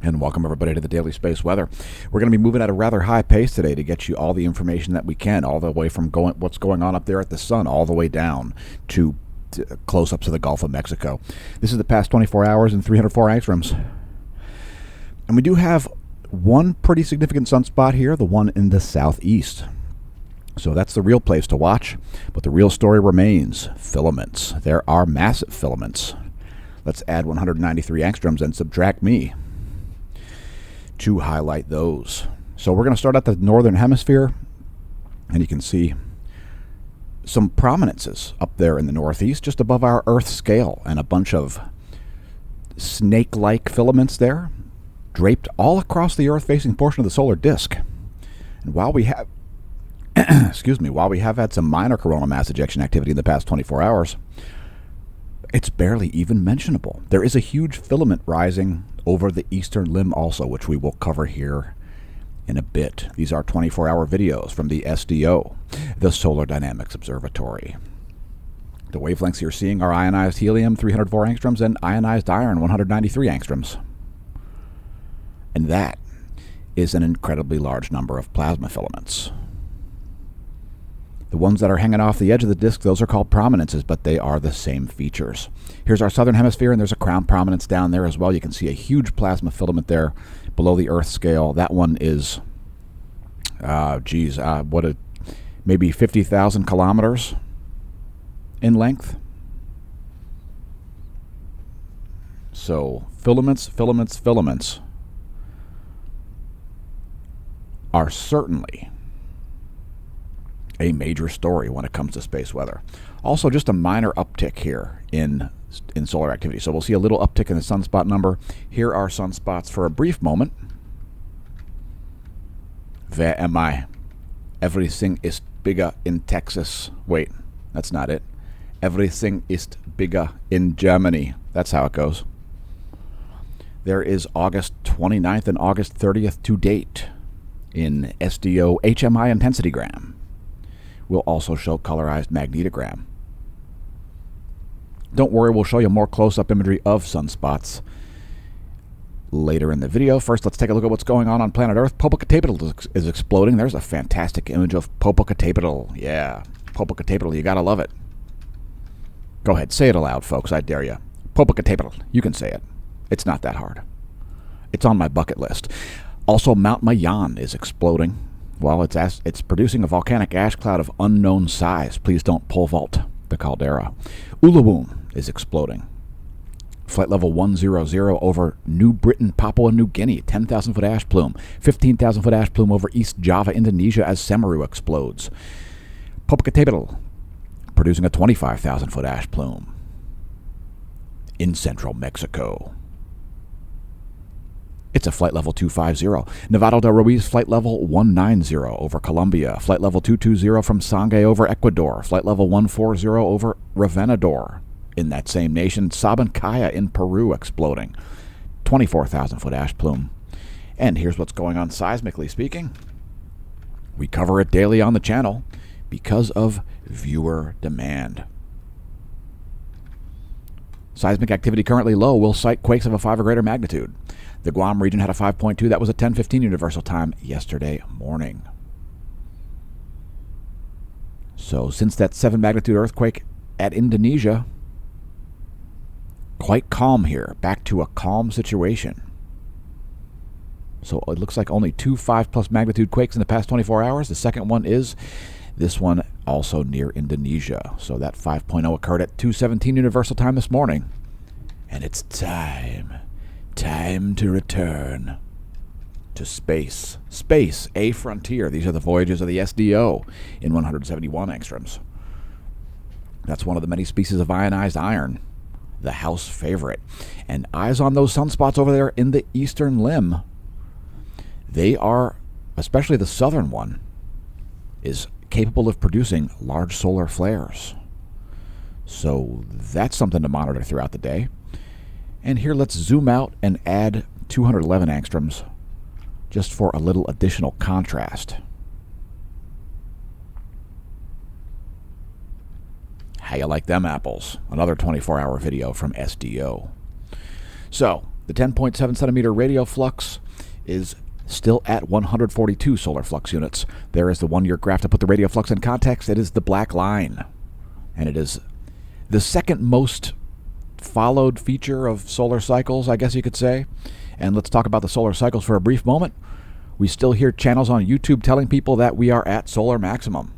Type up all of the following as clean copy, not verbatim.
And welcome everybody to the Daily Space Weather. We're going to be moving at a rather high pace today to get you all the information that we can, all the way from what's going on up there at the sun, all the way down to close-ups of the Gulf of Mexico. This is the past 24 hours and 304 angstroms. And we do have one pretty significant sunspot here, the one in the southeast. So that's the real place to watch. But the real story remains filaments. There are massive filaments. Let's add 193 angstroms and subtract me to highlight those. So we're going to start at the northern hemisphere, and you can see some prominences up there in the northeast, just above our Earth scale, and a bunch of snake-like filaments there, draped all across the Earth-facing portion of the solar disk. And while we have, while we have had some minor coronal mass ejection activity in the past 24 hours, it's barely even mentionable. There is a huge filament rising over the eastern limb also, which we will cover here in a bit. These are 24-hour videos from the SDO, the Solar Dynamics Observatory. The wavelengths you're seeing are ionized helium, 304 angstroms, and ionized iron, 193 angstroms. And that is an incredibly large number of plasma filaments. The ones that are hanging off the edge of the disk, those are called prominences, but they are the same features. Here's our southern hemisphere, and there's a crown prominence down there as well. You can see a huge plasma filament there below the Earth scale. That one is, maybe 50,000 kilometers in length. So filaments are certainly a major story when it comes to space weather. Also, just a minor uptick here in solar activity. So we'll see a little uptick in the sunspot number. Here are sunspots for a brief moment. Where am I? Everything is bigger in Texas. Wait, that's not it. Everything is bigger in Germany. That's how it goes. There is August 29th and August 30th to date in SDO HMI intensitygram. We'll also show colorized magnetogram. Don't worry, we'll show you more close-up imagery of sunspots later in the video. First, let's take a look at what's going on planet Earth. Popocatépetl is exploding. There's a fantastic image of Popocatépetl. Yeah, Popocatépetl, you gotta love it. Go ahead, say it aloud, folks, I dare you. Popocatépetl, you can say it. It's not that hard. It's on my bucket list. Also, Mount Mayan is exploding. Well, it's producing a volcanic ash cloud of unknown size. Please don't pole vault the caldera. Ulawun is exploding. Flight level 100 over New Britain, Papua New Guinea. 10,000-foot ash plume. 15,000-foot ash plume over East Java, Indonesia as Semeru explodes. Popocatépetl producing a 25,000-foot ash plume in central Mexico. It's a flight level 250. Nevado del Ruiz, flight level 190 over Colombia. Flight level 220 from Sangay over Ecuador. Flight level 140 over Revenador in that same nation. Sabancaya in Peru exploding. 24,000-foot ash plume. And here's what's going on seismically speaking. We cover it daily on the channel because of viewer demand. Seismic activity currently low. Will cite quakes of a 5 or greater magnitude. The Guam region had a 5.2. That was a 10:15 Universal Time yesterday morning. So since that 7 magnitude earthquake at Indonesia, quite calm here. Back to a calm situation. So it looks like only 2 5+ magnitude quakes in the past 24 hours. The second one is this one also near Indonesia. So that 5.0 occurred at 2:17 Universal Time this morning. And it's time to return to space. Space, a frontier. These are the voyages of the SDO in 171 angstroms. That's one of the many species of ionized iron, the house favorite. And eyes on those sunspots over there in the eastern limb. They are, especially the southern one, is capable of producing large solar flares. So that's something to monitor throughout the day. And here let's zoom out and add 211 angstroms just for a little additional contrast. How you like them apples? Another 24-hour video from SDO. So, The 10.7 centimeter radial flux is still at 142 solar flux units. There is the 1 year graph to put the radial flux in context. It is the black line. And it is the second most followed feature of solar cycles, I guess you could say. And let's talk about the solar cycles for a brief moment. We still hear channels on YouTube telling people that we are at solar maximum.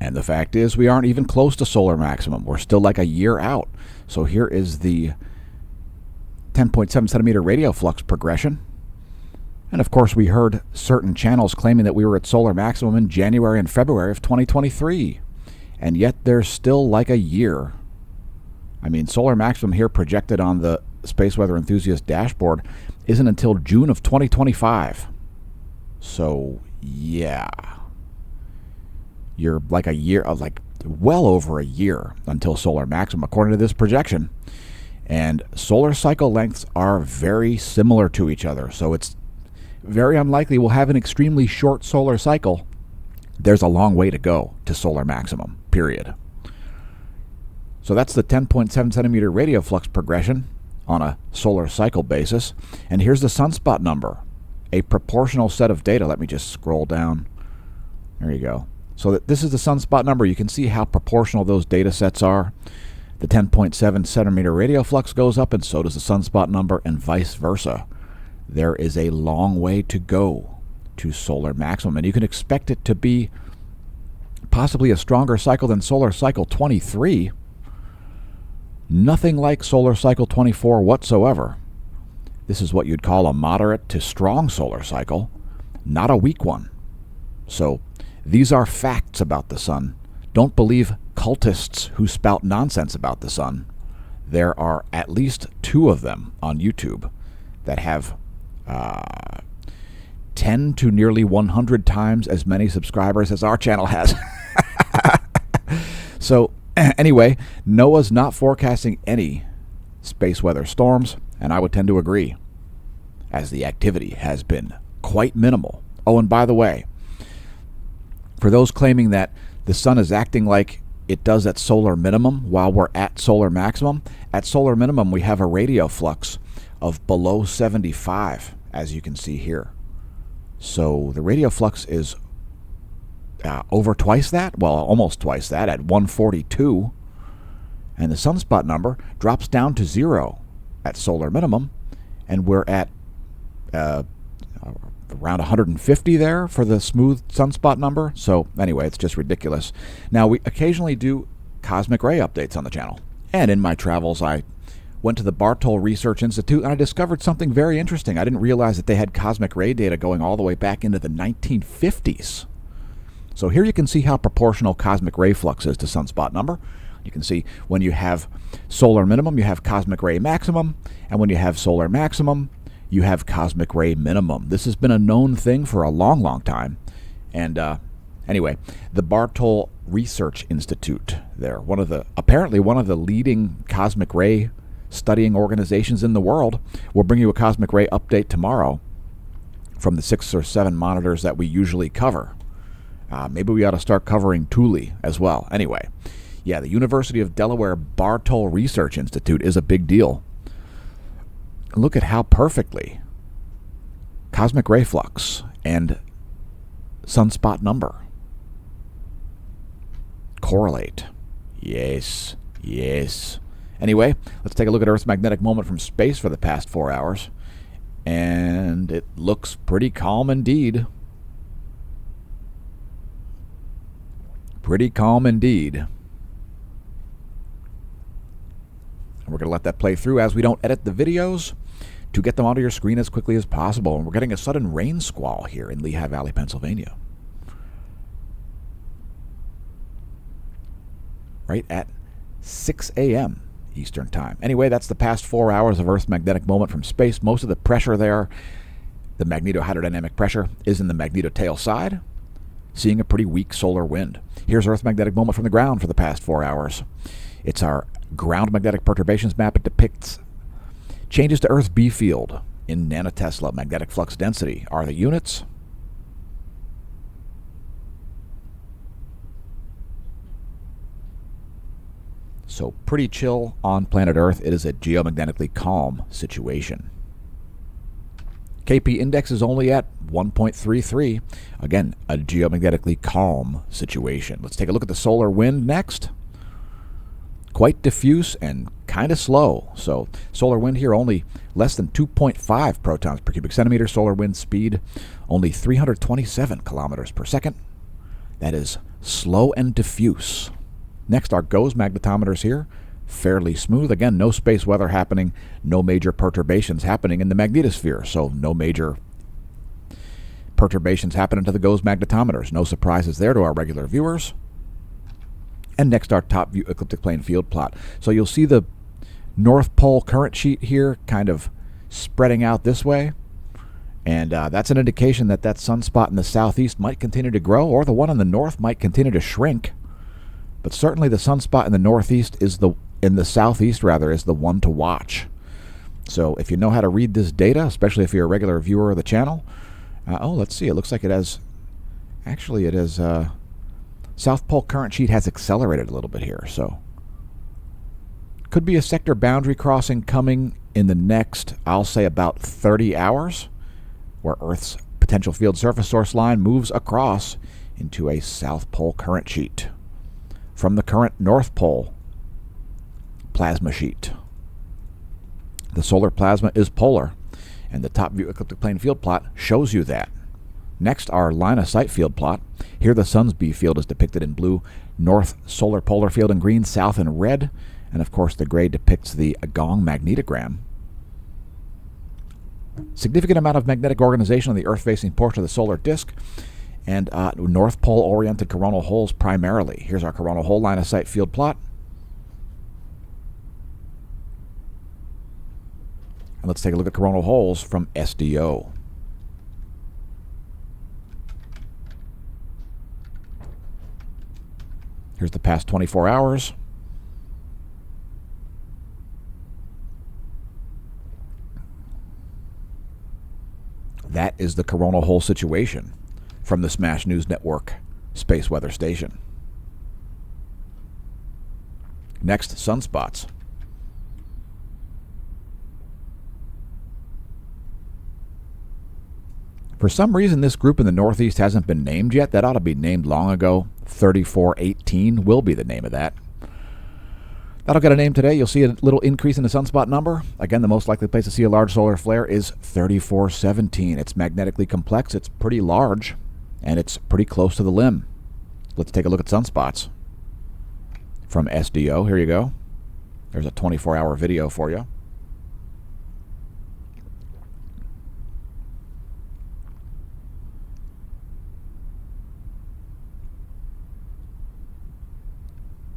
And the fact is we aren't even close to solar maximum. We're still like a year out. So here is the 10.7 centimeter radial flux progression. And of course we heard certain channels claiming that we were at solar maximum in January and February of 2023. And yet there's still like a year. I mean, solar maximum here projected on the Space Weather Enthusiast dashboard isn't until June of 2025. So, yeah. You're like a year, like well over a year until solar maximum, according to this projection. And solar cycle lengths are very similar to each other. So it's very unlikely we'll have an extremely short solar cycle. There's a long way to go to solar maximum, period. So that's the 10.7 centimeter radial flux progression on a solar cycle basis. And here's the sunspot number, a proportional set of data. Let me just scroll down. There you go. So this is the sunspot number. You can see how proportional those data sets are. The 10.7 centimeter radial flux goes up, and so does the sunspot number, and vice versa. There is a long way to go to solar maximum, and you can expect it to be possibly a stronger cycle than solar cycle 23. Nothing like solar cycle 24 whatsoever. This is what you'd call a moderate to strong solar cycle, not a weak one. So these are facts about the sun. Don't believe cultists who spout nonsense about the sun. There are at least 2 of them on YouTube that have 10 to nearly 100 times as many subscribers as our channel has. So anyway, NOAA's not forecasting any space weather storms, and I would tend to agree, as the activity has been quite minimal. Oh, and by the way, for those claiming that the sun is acting like it does at solar minimum while we're at solar maximum, at solar minimum we have a radial flux of below 75, as you can see here. So the radial flux is over twice that, well, almost twice that, at 142. And the sunspot number drops down to 0 at solar minimum, and we're at around 150 there for the smooth sunspot number. So anyway, it's just ridiculous. Now, we occasionally do cosmic ray updates on the channel. And in my travels, I went to the Bartol Research Institute, and I discovered something very interesting. I didn't realize that they had cosmic ray data going all the way back into the 1950s. So here you can see how proportional cosmic ray flux is to sunspot number. You can see when you have solar minimum, you have cosmic ray maximum, and when you have solar maximum, you have cosmic ray minimum. This has been a known thing for a long, long time. And anyway, the Bartol Research Institute, they're apparently one of the leading cosmic ray studying organizations in the world. We'll bring you a cosmic ray update tomorrow from the 6 or 7 monitors that we usually cover. Maybe we ought to start covering Thule as well. Anyway, yeah, the University of Delaware Bartol Research Institute is a big deal. Look at how perfectly cosmic ray flux and sunspot number correlate. Yes, yes. Anyway, let's take a look at Earth's magnetic moment from space for the past 4 hours. And it looks pretty calm indeed. Pretty calm indeed. And we're going to let that play through as we don't edit the videos to get them onto your screen as quickly as possible. And we're getting a sudden rain squall here in Lehigh Valley, Pennsylvania. Right at 6 a.m. Eastern Time. Anyway, that's the past 4 hours of Earth's magnetic moment from space. Most of the pressure there, the magnetohydrodynamic pressure, is in the magnetotail side, seeing a pretty weak solar wind. Here's Earth's magnetic moment from the ground for the past 4 hours. It's our ground magnetic perturbations map. It depicts changes to Earth's B field in nanotesla magnetic flux density. Are the units? So pretty chill on planet Earth. It is a geomagnetically calm situation. KP index is only at 1.33. Again, a geomagnetically calm situation. Let's take a look at the solar wind next. Quite diffuse and kind of slow. So solar wind here only less than 2.5 protons per cubic centimeter. Solar wind speed only 327 kilometers per second. That is slow and diffuse. Next, our GOES magnetometers here. Fairly smooth. Again, no space weather happening, no major perturbations happening in the magnetosphere. So no major perturbations happening to the GOES magnetometers. No surprises there to our regular viewers. And next, our top view ecliptic plane field plot. So you'll see the North Pole current sheet here kind of spreading out this way. And that's an indication that that sunspot in the southeast might continue to grow, or the one in the north might continue to shrink. But certainly the sunspot in the northeast is in the southeast rather, is the one to watch. So if you know how to read this data, especially if you're a regular viewer of the channel, let's see, it looks like it has, actually it has, South Pole current sheet has accelerated a little bit here, so could be a sector boundary crossing coming in the next, I'll say about 30 hours, where Earth's potential field surface source line moves across into a South Pole current sheet from the current North Pole plasma sheet. The solar plasma is polar, and the top view ecliptic plane field plot shows you that. Next, our line of sight field plot. Here the sun's B field is depicted in blue, north solar polar field in green, south in red, and of course the gray depicts the gong magnetogram. Significant amount of magnetic organization on the Earth-facing portion of the solar disk, and North Pole-oriented coronal holes primarily. Here's our coronal hole line of sight field plot. And let's take a look at coronal holes from SDO. Here's the past 24 hours. That is the coronal hole situation from the Smash News Network Space Weather Station. Next, sunspots. For some reason, this group in the northeast hasn't been named yet. That ought to be named long ago. 3418 will be the name of that. That'll get a name today. You'll see a little increase in the sunspot number. Again, the most likely place to see a large solar flare is 3417. It's magnetically complex. It's pretty large, and it's pretty close to the limb. Let's take a look at sunspots from SDO. Here you go. There's a 24-hour video for you.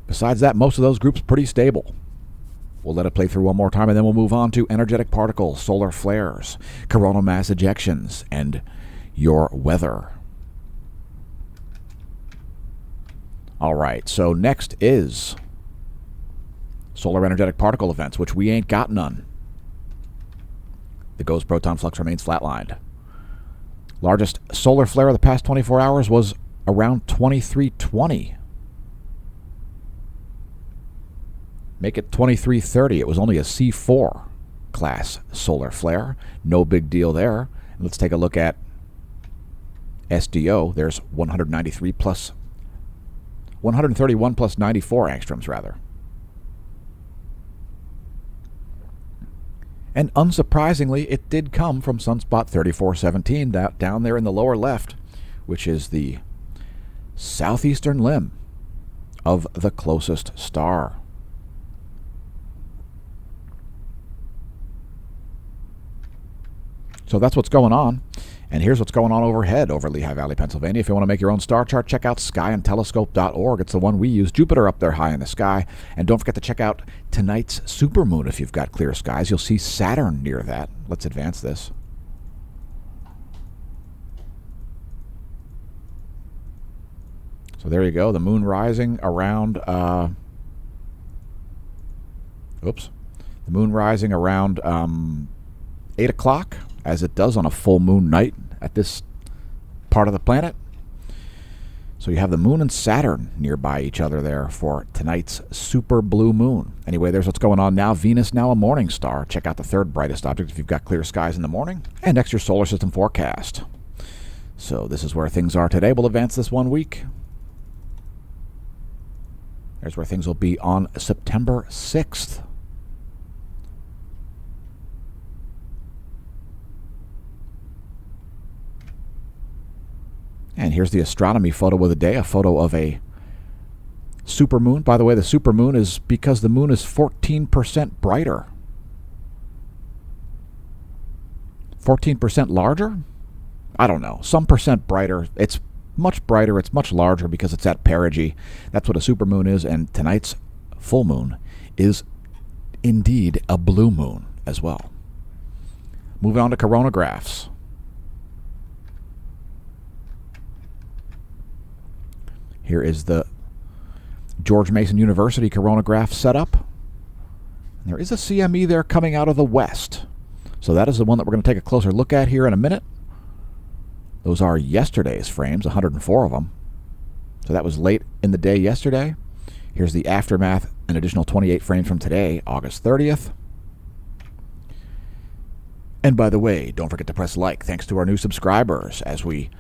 Besides that, most of those groups pretty stable. We'll let it play through one more time, and then we'll move on to energetic particles, solar flares, coronal mass ejections, and your weather. All right, so next is solar energetic particle events, which we ain't got none. The GOES proton flux remains flatlined. Largest solar flare of the past 24 hours was around 2320. Make it 2330. It was only a C4 class solar flare. No big deal there. Let's take a look at SDO. There's 131 plus 94 angstroms, rather. And unsurprisingly, it did come from sunspot 3417 down there in the lower left, which is the southeastern limb of the closest star. So that's what's going on. And here's what's going on overhead over Lehigh Valley, Pennsylvania. If you want to make your own star chart, check out skyandtelescope.org. It's the one we use. Jupiter up there high in the sky. And don't forget to check out tonight's supermoon if you've got clear skies. You'll see Saturn near that. Let's advance this. So there you go. The moon rising around... The moon rising around 8 o'clock. As it does on a full moon night at this part of the planet. So you have the moon and Saturn nearby each other there for tonight's super blue moon. Anyway, there's what's going on now. Venus now a morning star. Check out the third brightest object if you've got clear skies in the morning. And next, your solar system forecast. So this is where things are today. We'll advance this 1 week. There's where things will be on September 6th. And here's the astronomy photo of the day, a photo of a supermoon. By the way, the supermoon is because the moon is 14% brighter. 14% larger? I don't know. Some percent brighter. It's much brighter. It's much larger because it's at perigee. That's what a supermoon is. And tonight's full moon is indeed a blue moon as well. Moving on to coronagraphs. Here is the George Mason University coronagraph setup. There is a CME there coming out of the west. So that is the one that we're going to take a closer look at here in a minute. Those are yesterday's frames, 104 of them. So that was late in the day yesterday. Here's the aftermath, an additional 28 frames from today, August 30th. And by the way, don't forget to press like, thanks to our new subscribers, as we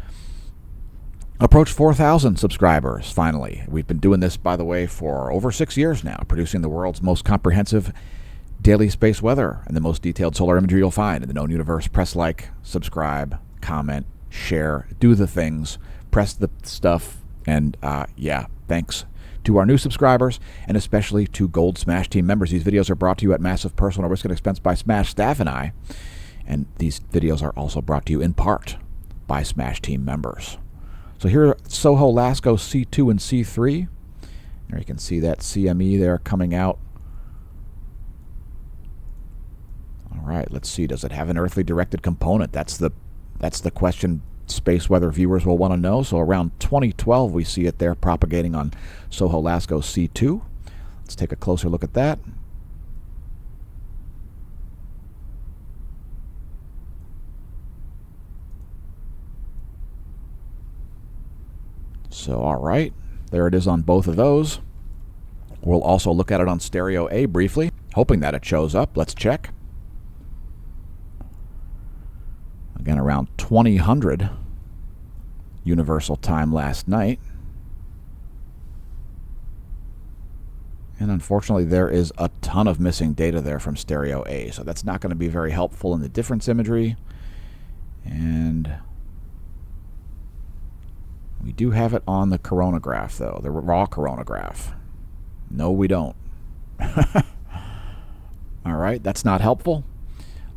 approach 4,000 subscribers, finally. We've been doing this, by the way, for over 6 years now, producing the world's most comprehensive daily space weather and the most detailed solar imagery you'll find in the known universe. Press like, subscribe, comment, share, do the things, press the stuff, and yeah, thanks to our new subscribers, and especially to Gold Smash Team members. These videos are brought to you at massive personal risk and expense by Smash staff and I, and these videos are also brought to you in part by Smash Team members. So here are Soho Lasco C2 and C3. There you can see that CME there coming out. All right, let's see. Does it have an earthly directed component? That's the question space weather viewers will want to know. So around 2012, we see it there propagating on Soho Lasco C2. Let's take a closer look at that. So, all right, there it is on both of those. We'll also look at it on Stereo A briefly, hoping that it shows up. Let's check. Again, around 2000 Universal Time last night. And unfortunately, there is a ton of missing data there from Stereo A, so that's not going to be very helpful in the difference imagery. And we do have it on the coronagraph, though, the raw coronagraph. No, we don't. All right, that's not helpful.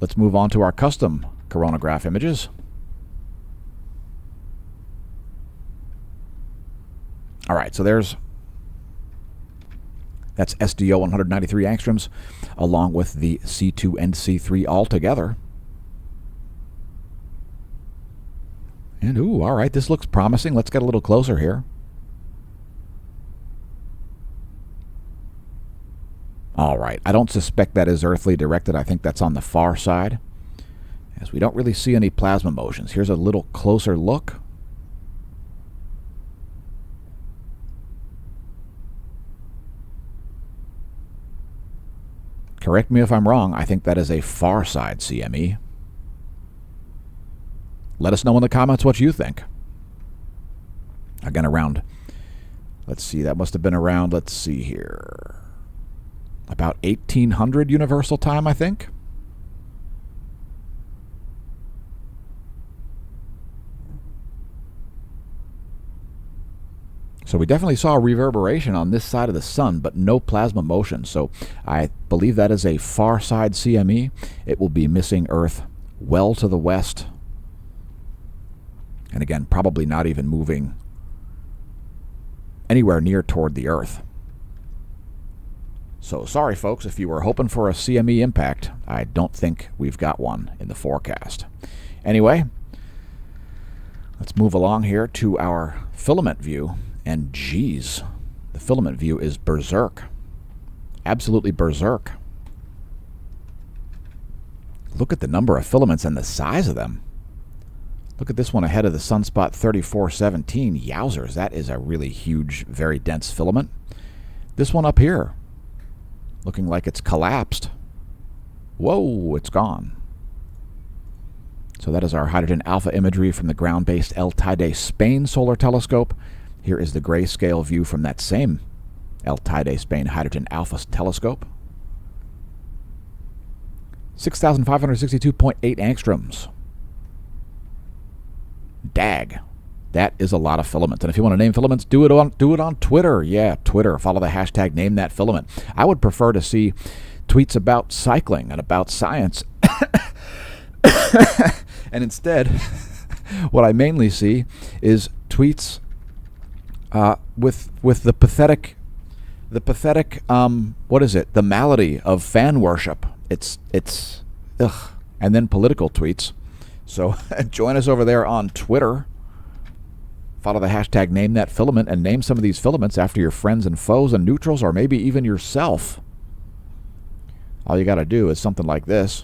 Let's move on to our custom coronagraph images. All right, so that's SDO 193 angstroms, along with the C2 and C3 all together. And, ooh, all right, this looks promising. Let's get a little closer here. All right, I don't suspect that is earthly directed. I think that's on the far side, as we don't really see any plasma motions. Here's a little closer look. Correct me if I'm wrong. I think that is a far side CME. Let us know in the comments what you think. Again, around, let's see, that must have been around, let's see here, about 1800 Universal Time, I think. So we definitely saw a reverberation on this side of the sun, but no plasma motion. So I believe that is a far side CME. It will be missing Earth well to the west. And again, probably not even moving anywhere near toward the Earth. So sorry, folks, if you were hoping for a CME impact, I don't think we've got one in the forecast. Anyway, let's move along here to our filament view. And geez, the filament view is berserk. Absolutely berserk. Look at the number of filaments and the size of them. Look at this one ahead of the Sunspot 3417. Yowzers, that is a really huge, very dense filament. This one up here, looking like it's collapsed. Whoa, it's gone. So that is our hydrogen alpha imagery from the ground-based El Teide Spain solar telescope. Here is the grayscale view from that same El Teide Spain hydrogen alpha telescope. 6,562.8 angstroms. Dag. That is a lot of filament. And if you want to name filaments, do it on Twitter. Yeah, Twitter. Follow the hashtag #NameThatFilament. I would prefer to see tweets about cycling and about science. And instead, what I mainly see is tweets with the pathetic what is it? The malady of fan worship. It's ugh. And then political tweets. So join us over there on Twitter. Follow the hashtag #NameThatFilament and name some of these filaments after your friends and foes and neutrals, or maybe even yourself. All you got to do is something like this.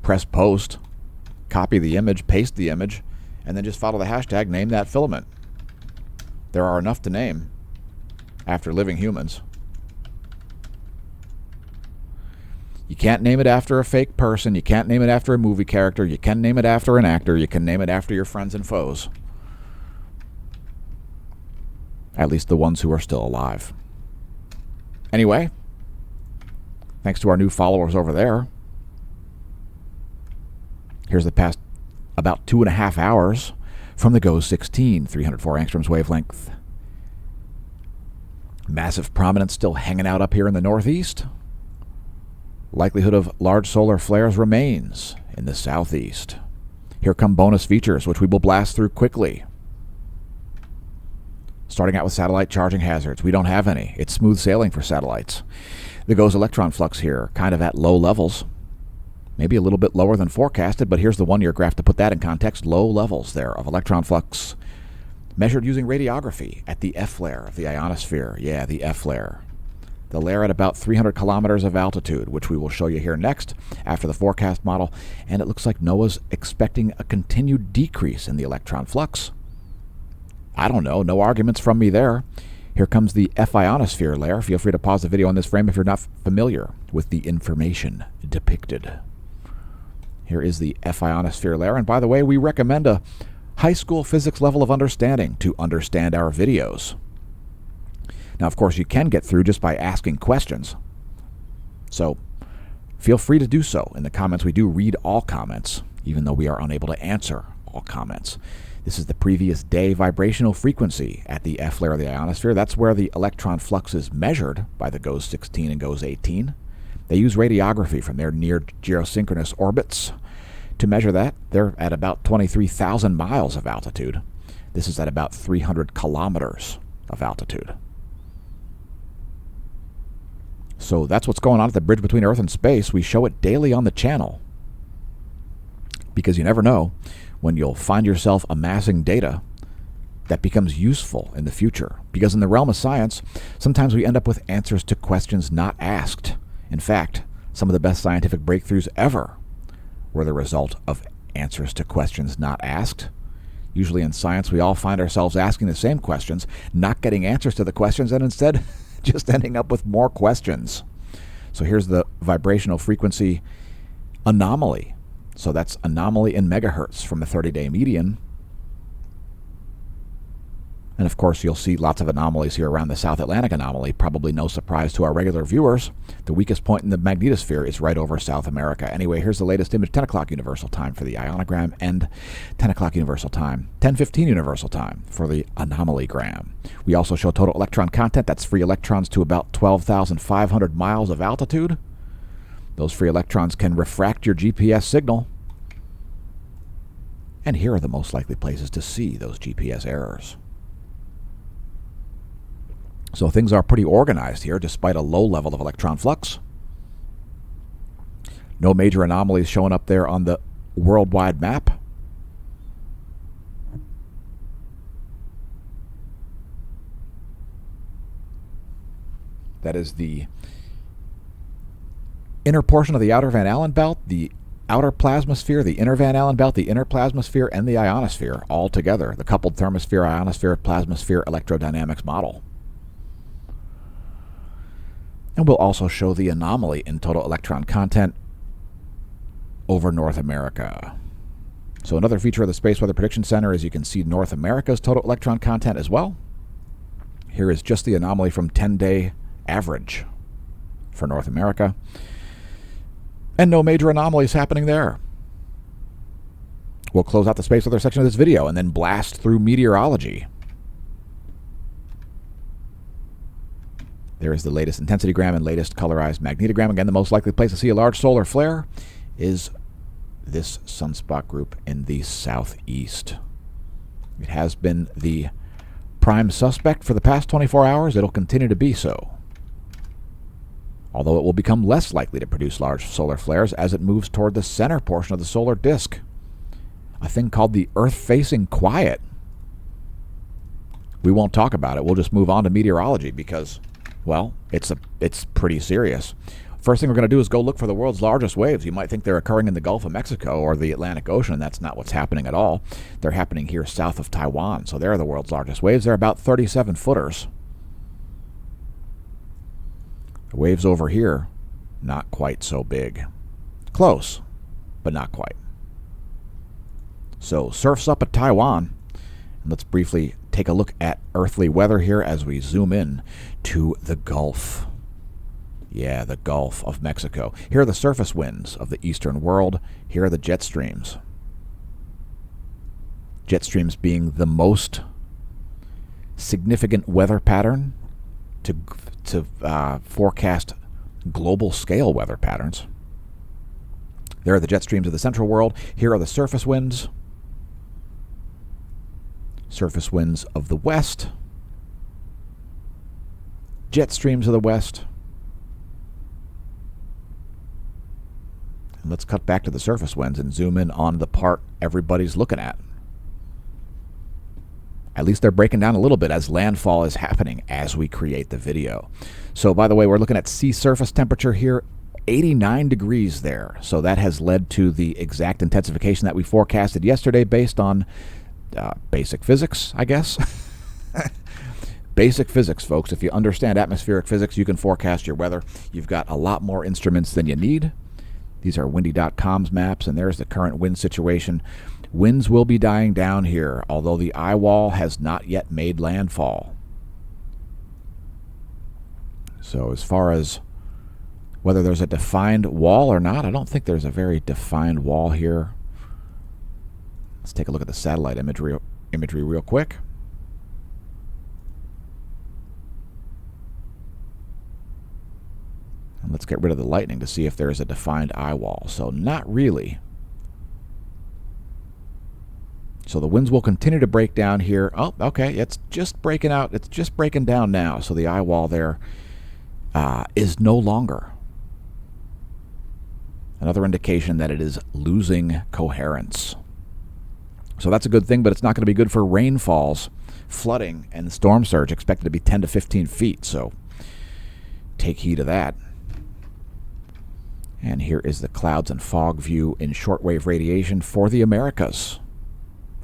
Press post, copy the image, paste the image, and then just follow the hashtag #NameThatFilament. There are enough to name after living humans. You can't name it after a fake person. You can't name it after a movie character. You can name it after an actor. You can name it after your friends and foes. At least the ones who are still alive. Anyway, thanks to our new followers over there. Here's the past about 2.5 hours from the GOES 16, 304 angstroms wavelength. Massive prominence still hanging out up here in the northeast. Likelihood of large solar flares remains in the southeast. Here come bonus features, which we will blast through quickly. Starting out with satellite charging hazards. We don't have any. It's smooth sailing for satellites. The GOES electron flux here, kind of at low levels. Maybe a little bit lower than forecasted, but here's the one-year graph to put that in context. Low levels there of electron flux measured using radiography at the F layer of the ionosphere. Yeah, the F layer. The layer at about 300 kilometers of altitude, which we will show you here next after the forecast model. And it looks like NOAA's expecting a continued decrease in the electron flux. I don't know. No arguments from me there. Here comes the F ionosphere layer. Feel free to pause the video on this frame if you're not familiar with the information depicted. Here is the F ionosphere layer. And by the way, we recommend a high school physics level of understanding to understand our videos. Now, of course, you can get through just by asking questions. So feel free to do so in the comments. We do read all comments, even though we are unable to answer all comments. This is the previous day vibrational frequency at the F layer of the ionosphere. That's where the electron flux is measured by the GOES 16 and GOES 18. They use radiography from their near geosynchronous orbits to measure that. They're at about 23,000 miles of altitude. This is at about 300 kilometers of altitude. So that's what's going on at the bridge between Earth and space. We show it daily on the channel because you never know when you'll find yourself amassing data that becomes useful in the future. Because in the realm of science, sometimes we end up with answers to questions not asked. In fact, some of the best scientific breakthroughs ever were the result of answers to questions not asked. Usually in science, we all find ourselves asking the same questions, not getting answers to the questions, and instead just ending up with more questions. So here's the vibrational frequency anomaly. So that's anomaly in megahertz from the 30-day median. And of course, you'll see lots of anomalies here around the South Atlantic anomaly. Probably no surprise to our regular viewers. The weakest point in the magnetosphere is right over South America. Anyway, here's the latest image, 10 o'clock universal time for the ionogram and 10 o'clock universal time, 10:15 universal time for the anomalygram. We also show total electron content. That's free electrons to about 12,500 miles of altitude. Those free electrons can refract your GPS signal. And here are the most likely places to see those GPS errors. So things are pretty organized here despite a low level of electron flux. No major anomalies showing up there on the worldwide map. That is the inner portion of the outer Van Allen belt, the outer plasmasphere, the inner Van Allen belt, the inner plasmasphere, and the ionosphere all together, the coupled thermosphere, ionosphere, plasmasphere electrodynamics model. And we'll also show the anomaly in total electron content over North America. So another feature of the Space Weather Prediction Center is you can see North America's total electron content as well. Here is just the anomaly from 10-day average for North America. And no major anomalies happening there. We'll close out the space weather section of this video and then blast through meteorology. There is the latest intensitygram and latest colorized magnetogram. Again, the most likely place to see a large solar flare is this sunspot group in the southeast. It has been the prime suspect for the past 24 hours. It'll continue to be so, although it will become less likely to produce large solar flares as it moves toward the center portion of the solar disk, a thing called the Earth-facing quiet. We won't talk about it. We'll just move on to meteorology because, well, it's pretty serious. First thing we're going to do is go look for the world's largest waves. You might think they're occurring in the Gulf of Mexico or the Atlantic Ocean. That's not what's happening at all. They're happening here south of Taiwan. So they're the world's largest waves. They're about 37 footers. The waves over here, not quite so big. Close, but not quite. So surf's up at Taiwan. And let's briefly take a look at earthly weather here as we zoom in to the Gulf. Yeah, the Gulf of Mexico. Here are the surface winds of the eastern world. Here are the jet streams. Jet streams being the most significant weather pattern to forecast global scale weather patterns. There are the jet streams of the central world. Here are the surface winds. Surface winds of the west. Jet streams of the west. And let's cut back to the surface winds and zoom in on the part everybody's looking at. At least they're breaking down a little bit as landfall is happening as we create the video. So, by the way, we're looking at sea surface temperature here, 89 degrees there. So that has led to the exact intensification that we forecasted yesterday based on basic physics, I guess. Basic physics, folks. If you understand atmospheric physics, you can forecast your weather. You've got a lot more instruments than you need. These are windy.com's maps, and there's the current wind situation. Winds will be dying down here, although the eye wall has not yet made landfall. So as far as whether there's a defined wall or not, I don't think there's a very defined wall here. Let's take a look at the satellite imagery real quick. And let's get rid of the lightning to see if there is a defined eye wall. So not really. So the winds will continue to break down here. Oh, okay, it's just breaking out. It's just breaking down now. So the eye wall there is no longer. Another indication that it is losing coherence. So that's a good thing, but it's not going to be good for rainfalls, flooding, and storm surge expected to be 10 to 15 feet. So take heed of that. And here is the clouds and fog view in shortwave radiation for the Americas,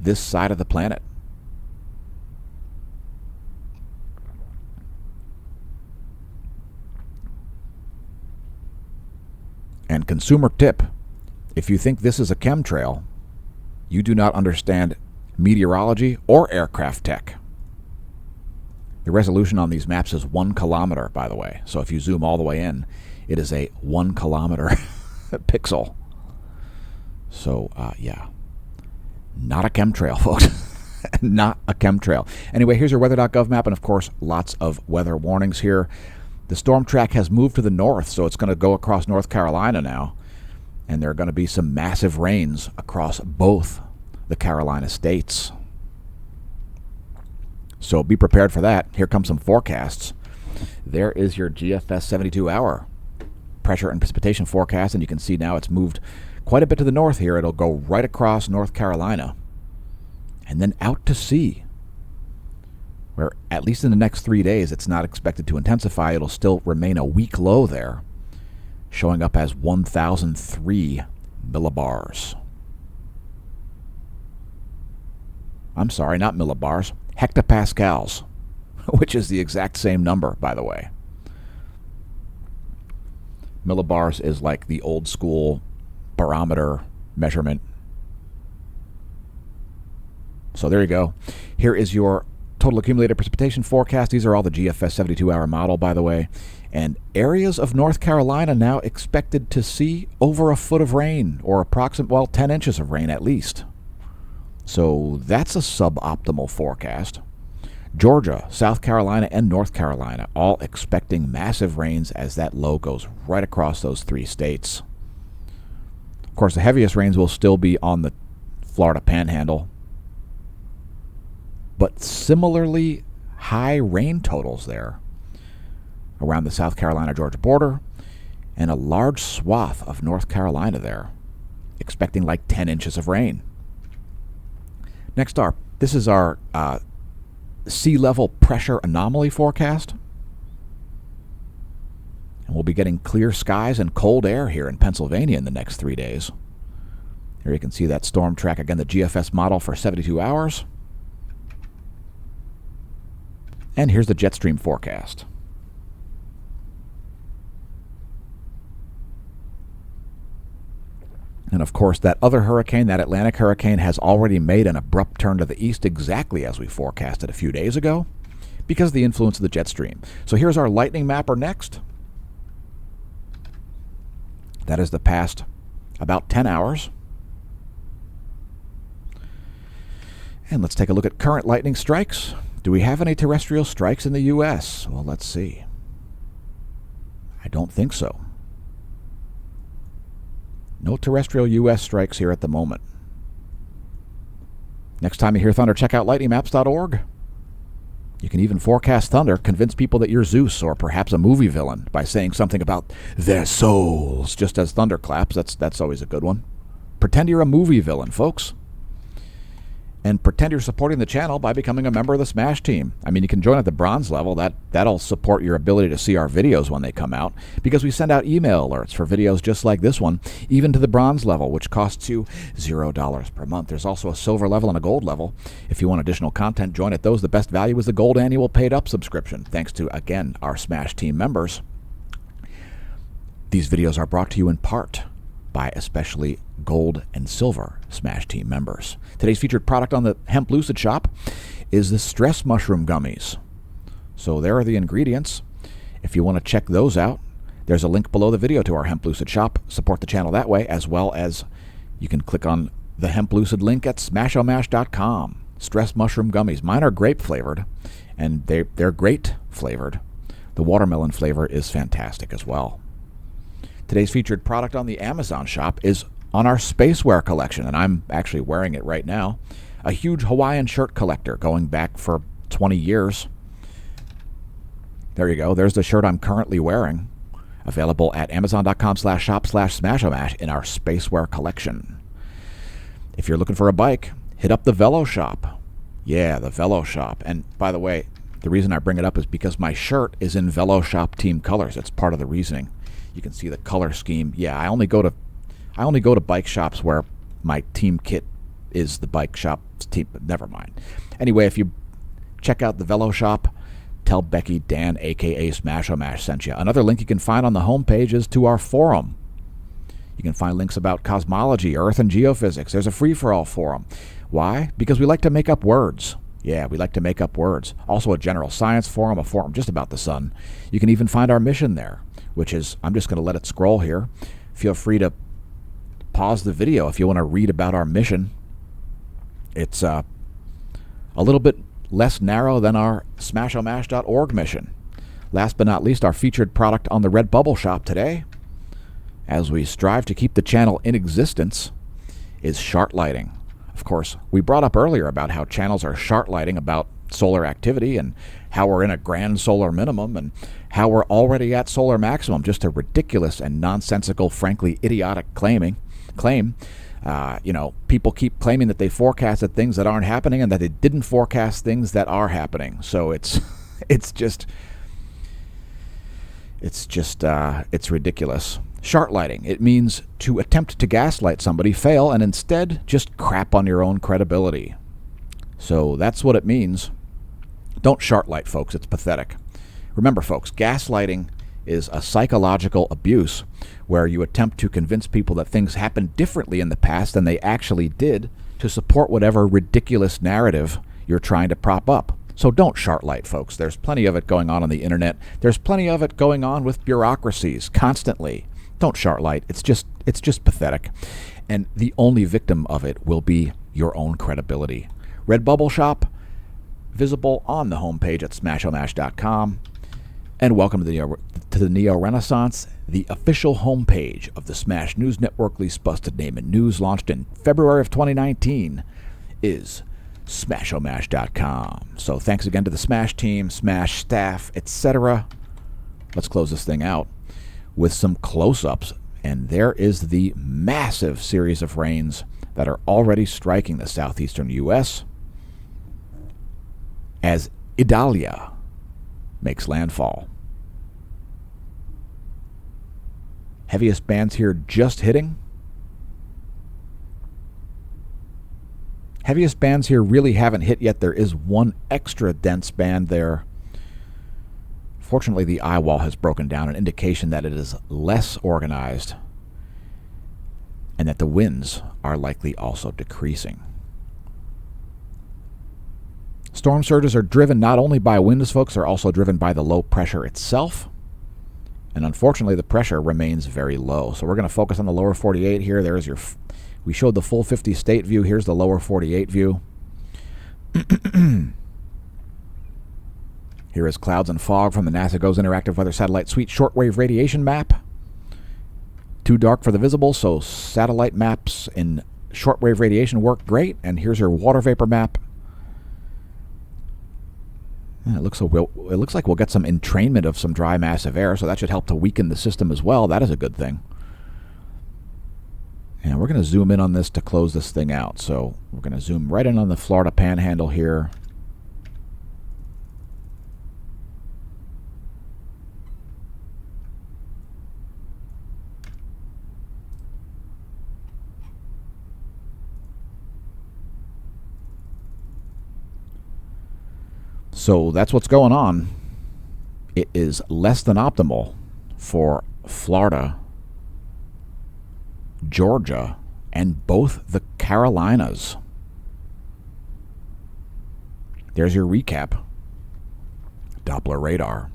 this side of the planet. And consumer tip, if you think this is a chemtrail, you do not understand meteorology or aircraft tech. The resolution on these maps is 1 kilometer, by the way. So if you zoom all the way in, it is a 1 kilometer pixel. So, yeah. Not a chemtrail, folks. Not a chemtrail. Anyway, here's your weather.gov map, and of course, lots of weather warnings here. The storm track has moved to the north, so it's going to go across North Carolina now. And there are going to be some massive rains across both the Carolina states. So be prepared for that. Here come some forecasts. There is your GFS 72-hour pressure and precipitation forecast, and you can see now it's moved quite a bit to the north here. It'll go right across North Carolina and then out to sea, where at least in the next 3 days it's not expected to intensify. It'll still remain a weak low there, showing up as 1003 millibars. I'm sorry, not millibars, hectopascals, which is the exact same number, by the way. Millibars is like the old school barometer measurement. So there you go. Here is your total accumulated precipitation forecast. These are all the GFS 72-hour model, by the way. And areas of North Carolina now expected to see over a foot of rain, or approximately, well, 10 inches of rain at least. So that's a suboptimal forecast. Georgia, South Carolina, and North Carolina all expecting massive rains as that low goes right across those three states. Of course, the heaviest rains will still be on the Florida Panhandle, but similarly high rain totals there around the South Carolina-Georgia border, and a large swath of North Carolina there, expecting like 10 inches of rain. Next up, this is our sea level pressure anomaly forecast. And we'll be getting clear skies and cold air here in Pennsylvania in the next 3 days. Here you can see that storm track, again, the GFS model for 72 hours. And here's the jet stream forecast. And of course, that other hurricane, that Atlantic hurricane, has already made an abrupt turn to the east exactly as we forecasted a few days ago because of the influence of the jet stream. So here's our lightning mapper next. That is the past about 10 hours. And let's take a look at current lightning strikes. Do we have any terrestrial strikes in the U.S.? Well, let's see. I don't think so. No terrestrial U.S. strikes here at the moment. Next time you hear thunder, check out lightningmaps.org. You can even forecast thunder, convince people that you're Zeus or perhaps a movie villain by saying something about their souls just as thunder claps. That's always a good one. Pretend you're a movie villain, folks. And pretend you're supporting the channel by becoming a member of the Smash team. I mean, you can join at the bronze level. That'll support your ability to see our videos when they come out, because we send out email alerts for videos just like this one, even to the bronze level, which costs you $0 per month. There's also a silver level and a gold level. If you want additional content, join at those. The best value is the gold annual paid-up subscription, thanks to, again, our Smash team members. These videos are brought to you in part by especially gold and silver Smash team members. Today's featured product on the Hemp Lucid shop is the stress mushroom gummies. So there are the ingredients. If you want to check those out, there's a link below the video to our Hemp Lucid shop. Support the channel that way, as well as you can click on the Hemp Lucid link at smashomash.com. Stress mushroom gummies. Mine are grape flavored, and they're great flavored. The watermelon flavor is fantastic as well. Today's featured product on the Amazon shop is on our Spacewear collection, and I'm actually wearing it right now. A huge Hawaiian shirt collector going back for 20 years. There you go. There's the shirt I'm currently wearing. Available at amazon.com/shop/smashomash in our Spacewear collection. If you're looking for a bike, hit up the Velo shop. Yeah, the Velo shop. And by the way, the reason I bring it up is because my shirt is in Velo shop team colors. It's part of the reasoning. You can see the color scheme. Yeah, I only go to bike shops where my team kit is the bike shop's team. Never mind. Anyway, if you check out the Velo shop, tell Becky Dan, a.k.a. Smashomash, sent you. Another link you can find on the homepage is to our forum. You can find links about cosmology, Earth, and geophysics. There's a free-for-all forum. Why? Because we like to make up words. Yeah, we like to make up words. Also a general science forum, a forum just about the sun. You can even find our mission there, which is, I'm just going to let it scroll here. Feel free to pause the video if you want to read about our mission. It's a little bit less narrow than our smashomash.org mission. Last but not least, our featured product on the Redbubble shop today, as we strive to keep the channel in existence, is Shart Lighting. Of course, we brought up earlier about how channels are Shart Lighting about solar activity and how we're in a grand solar minimum and how we're already at solar maximum. Just a ridiculous and nonsensical, frankly idiotic claim. People keep claiming that they forecasted things that aren't happening and that they didn't forecast things that are happening. So it's It's just, it's ridiculous. Shart lighting. It means to attempt to gaslight somebody, fail, and instead just crap on your own credibility. So that's what it means. Don't shart light, folks. It's pathetic. Remember, folks, gaslighting is a psychological abuse where you attempt to convince people that things happened differently in the past than they actually did to support whatever ridiculous narrative you're trying to prop up. So don't shart light, folks. There's plenty of it going on the internet. There's plenty of it going on with bureaucracies constantly. Don't shart light. It's just pathetic. And the only victim of it will be your own credibility. Redbubble shop, visible on the homepage at smashomash.com. And welcome to the Neo Renaissance, the official homepage of the Smash News Network. Least busted name in news, launched in February of 2019, is smashomash.com. So thanks again to the Smash team, Smash staff, etc. Let's close this thing out with some close-ups. And there is the massive series of rains that are already striking the southeastern U.S. as Idalia makes landfall. Heaviest bands here just hitting. Heaviest bands here really haven't hit yet. There is one extra dense band there. Fortunately, the eye wall has broken down, an indication that it is less organized and that the winds are likely also decreasing. Storm surges are driven not only by winds, folks, they're also driven by the low pressure itself. And unfortunately, the pressure remains very low. So we're going to focus on the lower 48 here. There's your... We showed the full 50 state view. Here's the lower 48 view. Here is clouds and fog from the NASA GOES Interactive Weather Satellite Suite shortwave radiation map. Too dark for the visible, so satellite maps in shortwave radiation work great. And here's your water vapor map. It looks like we'll get some entrainment of some dry massive air, so that should help to weaken the system as well. That is a good thing. And we're going to zoom in on this to close this thing out. So we're going to zoom right in on the Florida Panhandle here. So that's what's going on. It is less than optimal for Florida, Georgia, and both the Carolinas. There's your recap. Doppler radar.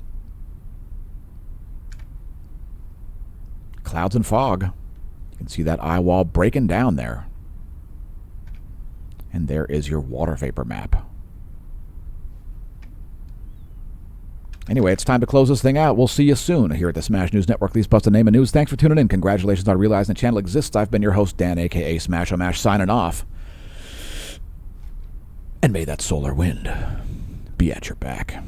Clouds and fog. You can see that eye wall breaking down there. And there is your water vapor map. Anyway, it's time to close this thing out. We'll see you soon here at the Smash News Network. Least busted name of news. Thanks for tuning in. Congratulations on realizing the channel exists. I've been your host, Dan, a.k.a. Smash-O-Mash, signing off. And may that solar wind be at your back.